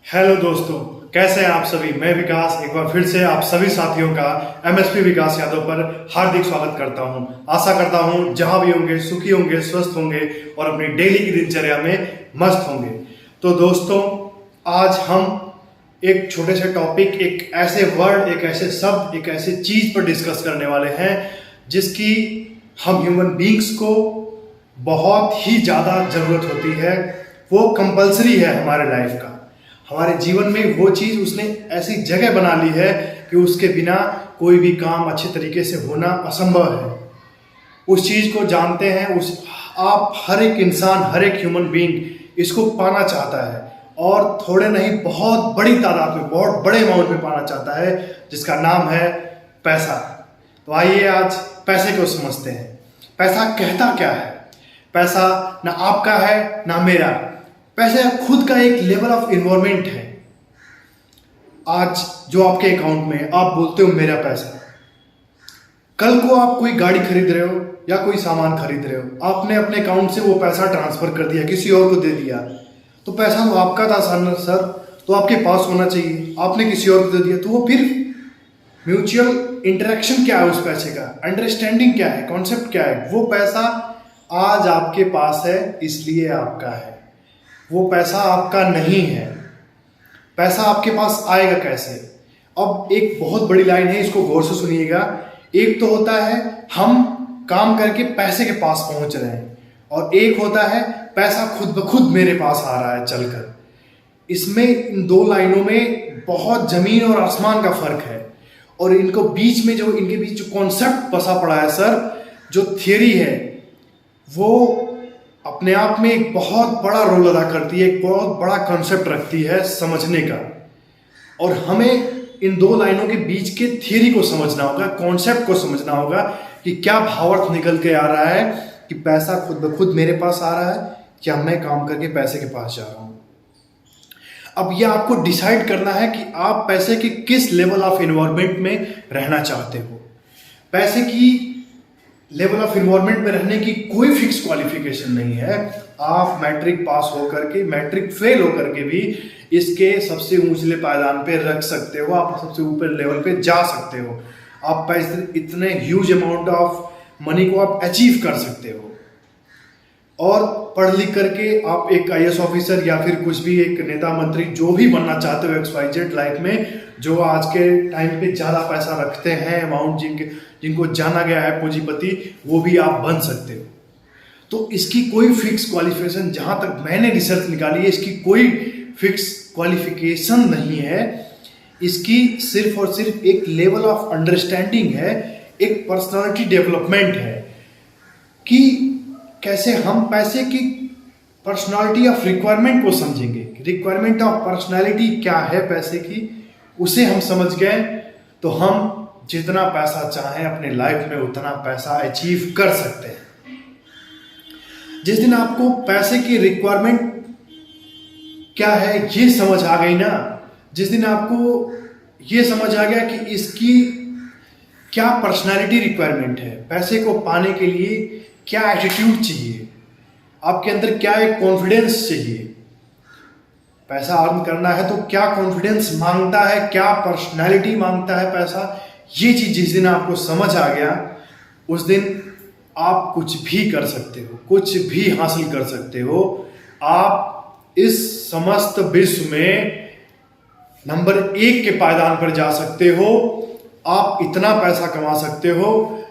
Hello दोस्तों, कैसे हैं आप सभी। मैं विकास एक बार फिर से आप सभी साथियों का एमएसपी विकास यादव पर हार्दिक स्वागत करता हूं। आशा करता हूं जहां भी होंगे सुखी होंगे, स्वस्थ होंगे और अपनी डेली की दिनचर्या में मस्त होंगे। तो दोस्तों, आज हम एक छोटे से टॉपिक, एक ऐसे वर्ड, एक ऐसे शब्द, एक ऐसे चीज पर डिस्कस करने वाले हैं जिसकी हम ह्यूमन बींग्स को बहुत ही ज्यादा जरूरत होती है। वो कंपलसरी है हमारे लाइफ का। हमारे जीवन में वो चीज उसने ऐसी जगह बना ली है कि उसके बिना कोई भी काम अच्छे तरीके से होना असंभव है। उस चीज को जानते हैं, उस आप हर एक इंसान, हर एक ह्यूमन बीइंग इसको पाना चाहता है और थोड़े नहीं बहुत बड़ी तादाद में, बहुत बड़े अमाउंट में पाना चाहता है, जिसका नाम है पैसा। तो आइए आज पैसे को समझते हैं। पैसा कहता क्या है? पैसा ना आपका है ना मेरा। पैसे खुद का एक लेवल ऑफ इन्वॉल्वमेंट है। आज जो आपके अकाउंट में आप बोलते हो मेरा पैसा, कल को आप कोई गाड़ी खरीद रहे हो या कोई सामान खरीद रहे हो, आपने अपने अकाउंट से वो पैसा ट्रांसफर कर दिया, किसी और को दे दिया, तो पैसा तो आपका था सर, तो आपके पास होना चाहिए। आपने किसी और को दे दिया, तो वो फिर म्यूचुअल इंटरेक्शन क्या है उस पैसे का, अंडरस्टैंडिंग क्या है, कॉन्सेप्ट क्या है? वो पैसा आज आपके पास है इसलिए आपका है, वो पैसा आपका नहीं है। पैसा आपके पास आएगा कैसे? अब एक बहुत बड़ी लाइन है, इसको गौर से सुनिएगा। एक तो होता है हम काम करके पैसे के पास पहुंच रहे हैं, और एक होता है पैसा खुद ब खुद मेरे पास आ रहा है चलकर। इसमें इन दो लाइनों में बहुत जमीन और आसमान का फर्क है। और इनके बीच जो कॉन्सेप्ट बसा पड़ा है सर, जो थियरी है, वो अपने आप में एक बहुत बड़ा रोल अदा करती है, एक बहुत बड़ा कॉन्सेप्ट रखती है समझने का। और हमें इन दो लाइनों के बीच के थियरी को समझना होगा, कॉन्सेप्ट को समझना होगा कि क्या भावार्थ निकल के आ रहा है कि पैसा खुद ब खुद मेरे पास आ रहा है या मैं काम करके पैसे के पास जा रहा हूं। अब यह आपको डिसाइड करना है कि आप पैसे के किस लेवल ऑफ इन्वॉल्वमेंट में रहना चाहते हो। पैसे की लेवल ऑफ इन्वॉल्वमेंट में रहने की कोई फिक्स क्वालिफिकेशन नहीं है। आप मैट्रिक पास होकर के, मैट्रिक फेल होकर के भी इसके सबसे ऊंचले पायदान पे रख सकते हो, आप सबसे ऊपर लेवल पे जा सकते हो। आप पैसे, इतने ह्यूज अमाउंट ऑफ मनी को आप अचीव कर सकते हो। और पढ़ लिख करके आप एक आईएएस ऑफिसर या फिर कुछ भी एक नेता मंत्री जो भी बनना चाहते हो XYZ लाइफ में, जो आज के टाइम पे ज़्यादा पैसा रखते हैं, अमाउंट जिनको जाना गया है पूंजीपति, वो भी आप बन सकते हो। तो इसकी कोई फिक्स क्वालिफिकेशन, जहाँ तक मैंने रिसर्च निकाली है, इसकी कोई फिक्स क्वालिफिकेशन नहीं है। इसकी सिर्फ और सिर्फ एक लेवल ऑफ अंडरस्टैंडिंग है, एक पर्सनालिटी डेवलपमेंट है कि कैसे हम पैसे की पर्सनालिटी ऑफ रिक्वायरमेंट को समझेंगे। रिक्वायरमेंट ऑफ पर्सनालिटी क्या है पैसे की, उसे हम समझ गए तो हम जितना पैसा चाहें अपने लाइफ में उतना पैसा अचीव कर सकते हैं। जिस दिन आपको पैसे की रिक्वायरमेंट क्या है ये समझ आ गई ना, जिस दिन आपको ये समझ आ गया कि इसकी क्या पर्सनालिटी रिक्वायरमेंट है, पैसे को पाने के लिए क्या एटीट्यूड चाहिए, आपके अंदर क्या एक कॉन्फिडेंस चाहिए, पैसा अर्न करना है तो क्या कॉन्फिडेंस मांगता है, क्या पर्सनालिटी मांगता है पैसा, ये चीज जिस दिन आपको समझ आ गया, उस दिन आप कुछ भी कर सकते हो, कुछ भी हासिल कर सकते हो। आप इस समस्त विश्व में नंबर 1 के पायदान पर जा सकते हो। आप इतना पैसा कमा सकते हो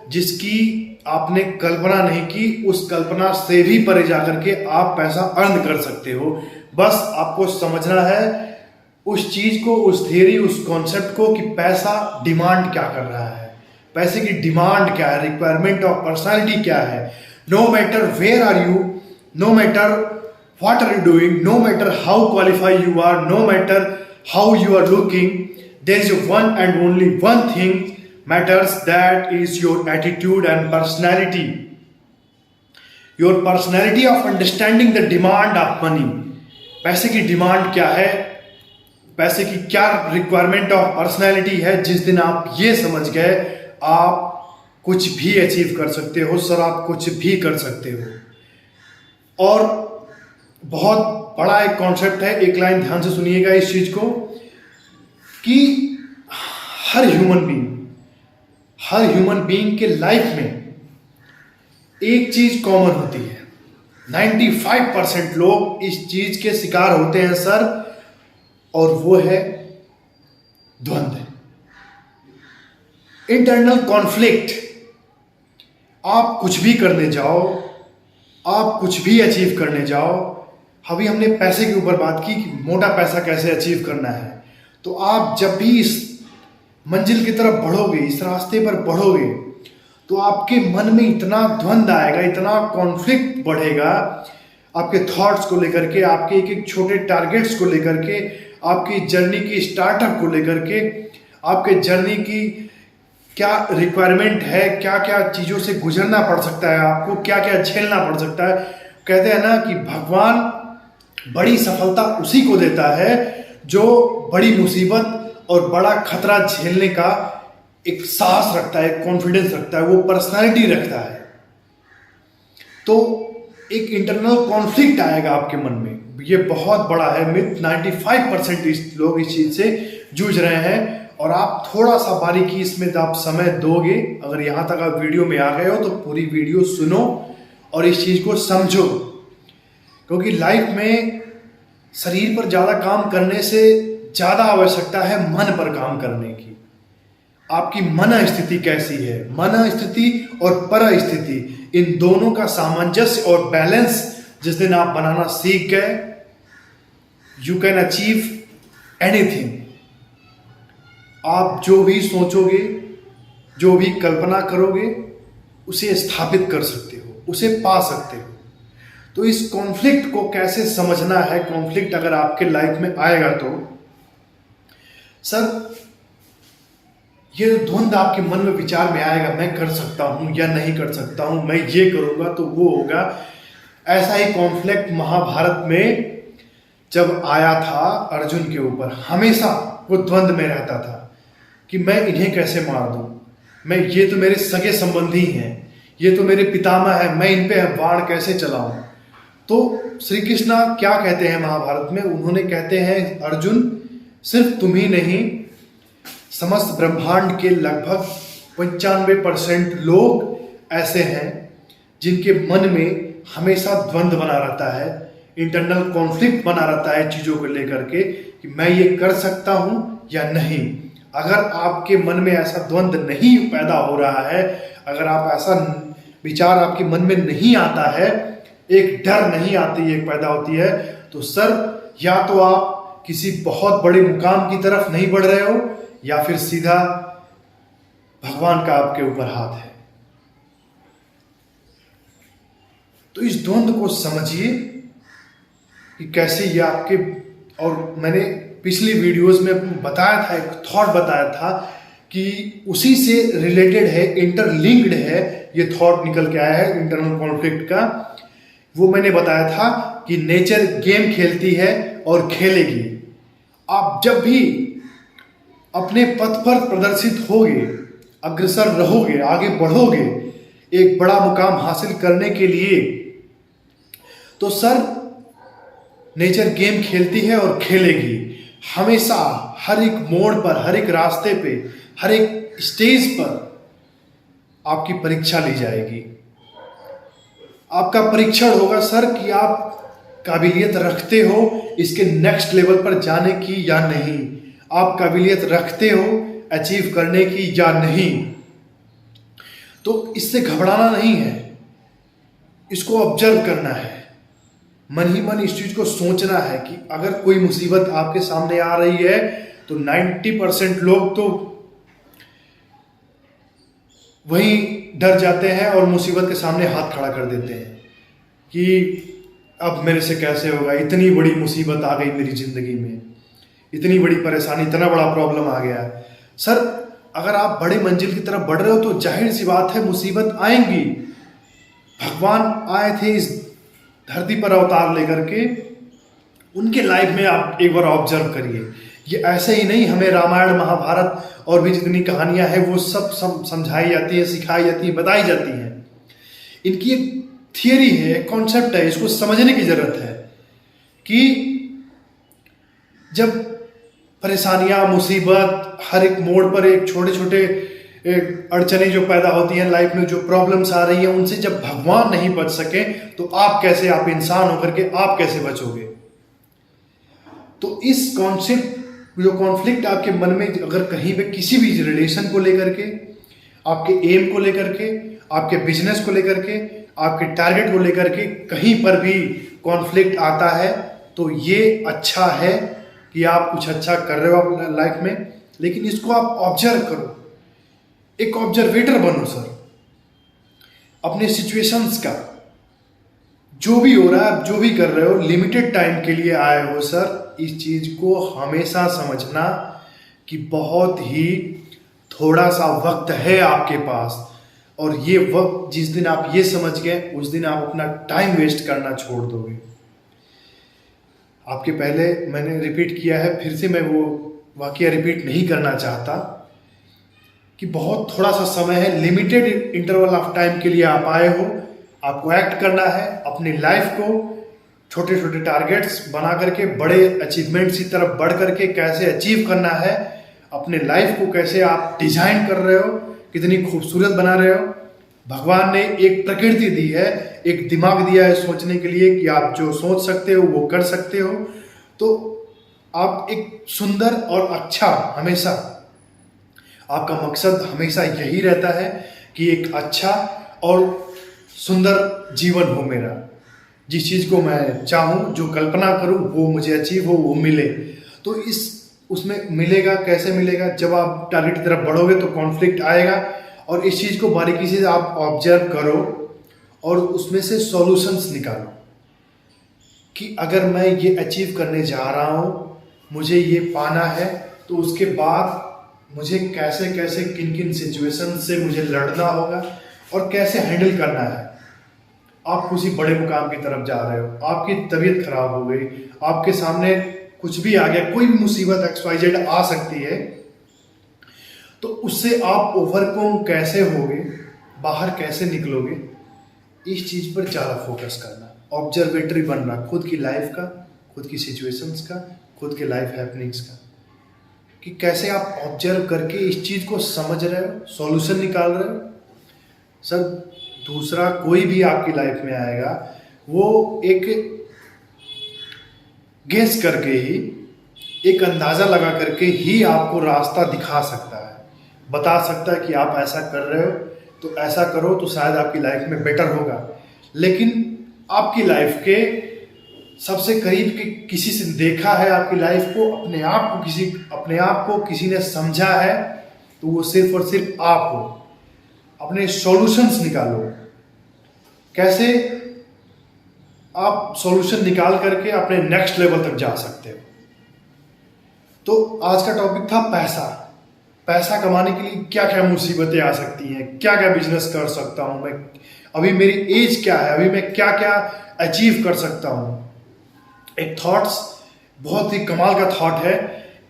जिसकी आपने कल्पना नहीं की, उस कल्पना से भी परे जाकर के आप पैसा अर्न कर सकते हो। बस आपको समझना है उस चीज को, उस थियरी, उस कॉन्सेप्ट को कि पैसा डिमांड क्या कर रहा है, पैसे की डिमांड क्या है, रिक्वायरमेंट ऑफ पर्सनालिटी क्या है। No matter where are you, no matter what are you doing, no matter how qualify you are, no matter how you are looking, there is one and only one thing matters, that is your attitude and personality. Your personality of understanding the demand of money. पैसे की demand क्या है, पैसे की क्या requirement of personality है, जिस दिन आप ये समझ गए आप कुछ भी अचीव कर सकते हो सर, आप कुछ भी कर सकते हो। और बहुत बड़ा एक कॉन्सेप्ट है। एक लाइन ध्यान से सुनिएगा इस चीज को कि हर ह्यूमन बीइंग के लाइफ में एक चीज कॉमन होती है। 95% लोग इस चीज के शिकार होते हैं सर, और वो है द्वंद्व, इंटरनल कॉन्फ्लिक्ट। आप कुछ भी करने जाओ, आप कुछ भी अचीव करने जाओ। अभी हमने पैसे के ऊपर बात की कि मोटा पैसा कैसे अचीव करना है। तो आप जब भी इस मंजिल की तरफ बढ़ोगे, इस रास्ते पर बढ़ोगे, तो आपके मन में इतना द्वंद्व आएगा, इतना कॉन्फ्लिक्ट बढ़ेगा आपके थॉट्स को लेकर के, आपके एक एक छोटे टारगेट्स को लेकर के, आपकी जर्नी की स्टार्टअप को लेकर के, आपके जर्नी की क्या रिक्वायरमेंट है, क्या क्या चीज़ों से गुजरना पड़ सकता है, आपको क्या क्या झेलना पड़ सकता है। कहते हैं ना कि भगवान बड़ी सफलता उसी को देता है जो बड़ी मुसीबत और बड़ा खतरा झेलने का एक साहस रखता है, कॉन्फिडेंस रखता है, वो पर्सनालिटी रखता है। तो एक इंटरनल कॉन्फ्लिक्ट आएगा आपके मन में, ये बहुत बड़ा है मिथ। 95% लोग इस चीज से जूझ रहे हैं, और आप थोड़ा सा बारीकी इसमें आप समय दोगे, अगर यहां तक आप वीडियो में आ गए हो तो पूरी वीडियो सुनो और इस चीज को समझो। क्योंकि लाइफ में शरीर पर ज्यादा काम करने से ज्यादा आवश्यकता है मन पर काम करने की। आपकी मन स्थिति कैसी है, मन स्थिति और पर स्थिति, इन दोनों का सामंजस्य और बैलेंस जिस दिन आप बनाना सीख गए, यू कैन अचीव एनीथिंग। आप जो भी सोचोगे, जो भी कल्पना करोगे, उसे स्थापित कर सकते हो, उसे पा सकते हो। तो इस कॉन्फ्लिक्ट को कैसे समझना है, कॉन्फ्लिक्ट अगर आपके लाइफ में आएगा तो सर ये द्वंद्व आपके मन में विचार में आएगा, मैं कर सकता हूं या नहीं कर सकता हूं, मैं ये करूंगा तो वो होगा। ऐसा ही कॉन्फ्लिक्ट महाभारत में जब आया था अर्जुन के ऊपर, हमेशा वो द्वंद्व में रहता था कि मैं इन्हें कैसे मार दूं, मैं ये तो मेरे सगे संबंधी हैं, ये तो मेरे पितामह है, मैं इन पे बाण कैसे चलाऊं। तो श्री कृष्णा क्या कहते हैं महाभारत में, उन्होंने कहते हैं अर्जुन सिर्फ तुम ही नहीं, समस्त ब्रह्मांड के लगभग 95% लोग ऐसे हैं जिनके मन में हमेशा द्वंद्व बना रहता है, इंटरनल कॉन्फ्लिक्ट बना रहता है चीजों को लेकर के कि मैं ये कर सकता हूं या नहीं। अगर आपके मन में ऐसा द्वंद्व नहीं पैदा हो रहा है, अगर आप ऐसा विचार आपके मन में नहीं आता है, एक डर नहीं आती है, पैदा होती है, तो सर या तो आप किसी बहुत बड़े मुकाम की तरफ नहीं बढ़ रहे हो, या फिर सीधा भगवान का आपके ऊपर हाथ है। तो इस द्वंद्व को समझिए कि कैसे ये आपके, और मैंने पिछली वीडियोस में बताया था, एक थॉट बताया था कि उसी से रिलेटेड है, इंटरलिंक्ड है, ये थॉट निकल के आया है इंटरनल कॉन्फ्लिक्ट का। वो मैंने बताया था कि नेचर गेम खेलती है और खेलेगी। आप जब भी अपने पथ पर प्रदर्शित होगे, अग्रसर रहोगे, आगे बढ़ोगे एक बड़ा मुकाम हासिल करने के लिए, तो सर नेचर गेम खेलती है और खेलेगी। हमेशा हर एक मोड़ पर, हर एक रास्ते पे, हर एक स्टेज पर आपकी परीक्षा ली जाएगी। आपका परीक्षण होगा सर कि आप काबिलियत रखते हो इसके नेक्स्ट लेवल पर जाने की या नहीं, आप काबिलियत रखते हो अचीव करने की या नहीं। तो इससे घबराना नहीं है, इसको ऑब्जर्व करना है, मन ही मन इस चीज को सोचना है कि अगर कोई मुसीबत आपके सामने आ रही है तो 90% लोग तो वहीं डर जाते हैं और मुसीबत के सामने हाथ खड़ा कर देते हैं कि अब मेरे से कैसे होगा, इतनी बड़ी मुसीबत आ गई मेरी जिंदगी में, इतनी बड़ी परेशानी, इतना बड़ा प्रॉब्लम आ गया। सर अगर आप बड़े मंजिल की तरफ बढ़ रहे हो तो जाहिर सी बात है मुसीबत आएंगी। भगवान आए थे इस धरती पर अवतार लेकर के, उनके लाइफ में आप एक बार ऑब्जर्व करिए। ये ऐसे ही नहीं, हमें रामायण महाभारत और भी जितनी कहानियां हैं वो सब समझाई जाती है, सिखाई जाती है, बताई जाती हैं। इनकी एक थियरी है, एक कॉन्सेप्ट है, इसको समझने की जरूरत है कि जब परेशानियां, मुसीबत, हर एक मोड़ पर एक छोटे छोटे अड़चने जो पैदा होती हैं लाइफ में, जो प्रॉब्लम्स आ रही हैं, उनसे जब भगवान नहीं बच सके तो आप इंसान होकर के आप कैसे बचोगे? तो इस कॉन्सेप्ट, जो कॉन्फ्लिक्ट आपके मन में अगर कहीं पे किसी भी रिलेशन को लेकर के, आपके एम को लेकर के, आपके बिजनेस को लेकर के, आपके टारगेट को लेकर के कहीं पर भी कॉन्फ्लिक्ट आता है, तो ये अच्छा है कि आप कुछ अच्छा कर रहे हो लाइफ में, लेकिन इसको आप ऑब्जर्व करो, एक ऑब्जर्वेटर बनो सर अपने सिचुएशंस का। जो भी हो रहा है, आप जो भी कर रहे हो, लिमिटेड टाइम के लिए आए हो सर। इस चीज को हमेशा समझना कि बहुत ही थोड़ा सा वक्त है आपके पास, और ये वक्त जिस दिन आप ये समझ गए, उस दिन आप अपना टाइम वेस्ट करना छोड़ दोगे। आपके पहले मैंने रिपीट किया है, फिर से मैं वो वाकया रिपीट नहीं करना चाहता कि बहुत थोड़ा सा समय है, लिमिटेड इंटरवल ऑफ टाइम के लिए आप आए हो। आपको एक्ट करना है, अपनी लाइफ को छोटे छोटे टारगेट्स बना करके बड़े अचीवमेंट्स की तरफ बढ़ करके कैसे अचीव करना है, अपने लाइफ को कैसे आप डिजाइन कर रहे हो, कितनी खूबसूरत बना रहे हो। भगवान ने एक प्रकृति दी है, एक दिमाग दिया है सोचने के लिए कि आप जो सोच सकते हो वो कर सकते हो। तो आप एक सुंदर और अच्छा, हमेशा आपका मकसद हमेशा यही रहता है कि एक अच्छा और सुंदर जीवन हो मेरा, जिस चीज़ को मैं चाहूँ, जो कल्पना करूँ वो मुझे अचीव हो, वो मिले। तो उसमें मिलेगा, कैसे मिलेगा? जब आप टारगेट की तरफ बढ़ोगे तो कॉन्फ्लिक्ट आएगा, और इस चीज़ को बारीकी से आप ऑब्जर्व करो और उसमें से सॉल्यूशंस निकालो कि अगर मैं ये अचीव करने जा रहा हूँ, मुझे ये पाना है, तो उसके बाद मुझे कैसे कैसे किन किन सिचुएशन से मुझे लड़ना होगा और कैसे हैंडल करना है। आप किसी बड़े मुकाम की तरफ जा रहे हो, आपकी तबीयत खराब हो गई, आपके सामने कुछ भी आ गया, कोई भी मुसीबत XYZ आ सकती है, तो उससे आप ओवरकम कैसे होगे, बाहर कैसे निकलोगे, इस चीज पर ज़्यादा फोकस करना, ऑब्जर्वेटरी बनना खुद की लाइफ का, खुद की सिचुएशंस का, खुद के लाइफ हैपनिंग्स का, कि कैसे आप ऑब्जर्व करके इस चीज को समझ रहे हो, सॉल्यूशन निकाल रहे हो। सर दूसरा कोई भी आपकी लाइफ में आएगा, वो एक गेस करके ही, एक अंदाजा लगा करके ही आपको रास्ता दिखा सकता है, बता सकता है कि आप ऐसा कर रहे हो तो ऐसा करो तो शायद आपकी लाइफ में बेटर होगा। लेकिन आपकी लाइफ के सबसे करीब के किसी से देखा है आपकी लाइफ को, अपने आप को किसी ने समझा है, तो वो सिर्फ और सिर्फ आप हो। अपने सॉल्यूशंस निकालो, कैसे आप सॉल्यूशन निकाल करके अपने नेक्स्ट लेवल तक जा सकते हो। तो आज का टॉपिक था पैसा कमाने के लिए क्या क्या मुसीबतें आ सकती हैं, क्या क्या बिजनेस कर सकता हूं मैं, अभी मेरी एज क्या है, अभी मैं क्या क्या अचीव कर सकता हूं। एक थॉट्स, बहुत ही कमाल का थॉट है,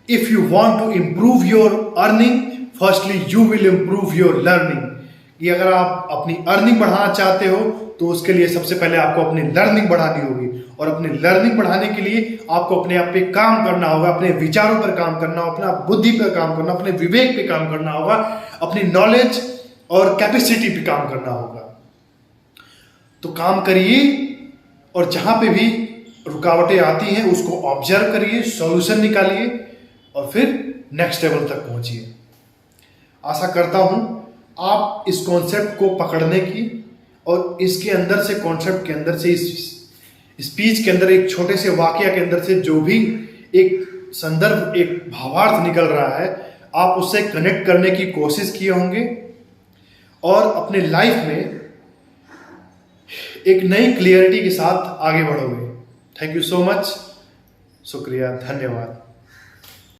if you want to improve your earning, firstly you will improve your learning. कि अगर आप अपनी अर्निंग बढ़ाना चाहते हो तो उसके लिए सबसे पहले आपको अपनी लर्निंग बढ़ानी होगी, और अपनी लर्निंग बढ़ाने के लिए आपको अपने आप पे काम करना होगा, अपने विचारों पर काम करना होगा, अपना बुद्धि पर काम करना, अपने विवेक पे काम करना होगा, अपनी नॉलेज और कैपेसिटी पे काम करना होगा। तो काम करिए, और जहां पे भी रुकावटें आती हैं उसको ऑब्जर्व करिए, सॉल्यूशन निकालिए, और फिर नेक्स्ट लेवल तक पहुंचिए। आशा करता हूं आप इस कॉन्सेप्ट को पकड़ने की, और इसके अंदर से, कॉन्सेप्ट के अंदर से, इस स्पीच के अंदर, एक छोटे से वाकया के अंदर से जो भी एक संदर्भ, एक भावार्थ निकल रहा है, आप उससे कनेक्ट करने की कोशिश किए होंगे, और अपने लाइफ में एक नई क्लियरिटी के साथ आगे बढ़ोगे। थैंक यू सो मच, शुक्रिया, धन्यवाद।